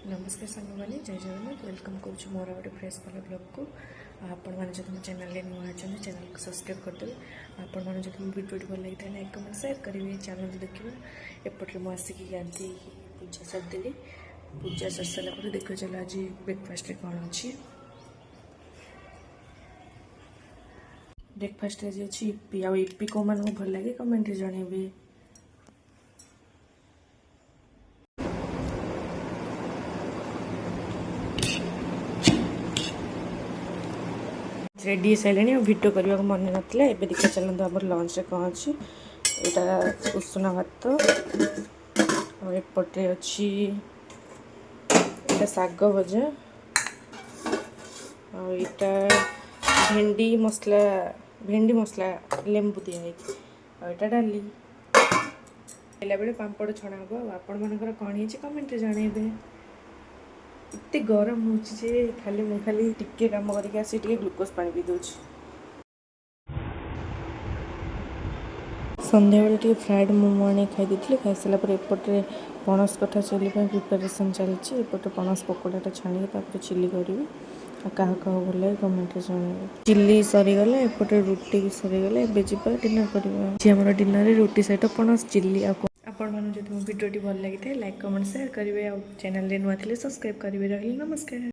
नमस्कार सांग मैंने जय जगन्नाथ वेलकम करुँ मोर गोटे फ्रेश वाला ब्लॉग को आपण मैंने जो चैनल नुआ अच्छा चैनल को सब्सक्राइब करदे आपण मैंने जो वीडियो भल लगी लाइक कमेंट शेयर करेंगे चैनल देखिए एपटे मुझे गाधी पूजा सरदेली पूजा सर सारापर देख चलो आज ब्रेकफास्ट कौन अच्छी ब्रेकफास्ट आज अच्छी इपी आ इपी कौ मान भल लगे कमेंट जनइबे। रेडी सारे भिडियो करने को मन नाला एवं देखा चलते आम लंच कौन अच्छी यहाँ उषुना भात एपटे अच्छी शाग भजा भेंडी मसला लेंबू दिखाई डाली खाला बेले पापड़ छणा हम आपण मानकर कौन है कमेंट जनइबे। इतने गरम हो खाली टिके काम करके आसी टिके ग्लूकोज पानी पी दूँ संध्या बेले टिके फ्राइड मोमो आने खाई देती खाई सारापर एपटे पणस कठा चिली प्रिपरेसन चलती एपटे पणस पकोड़ाटा छाणी चिली करी क्या भल लगे कमेंट जन चिली सरीगला एपटे रुटी भी सरीगला एवं जा डिनर करवा डिनर रुटी सहित पणस चिली आपण मैंने जो भिडियोटी भल लगी लाइक कमेंट शेयर करेंगे और चैनल नुआ सब्सक्राइब करेंगे। रही नमस्कार।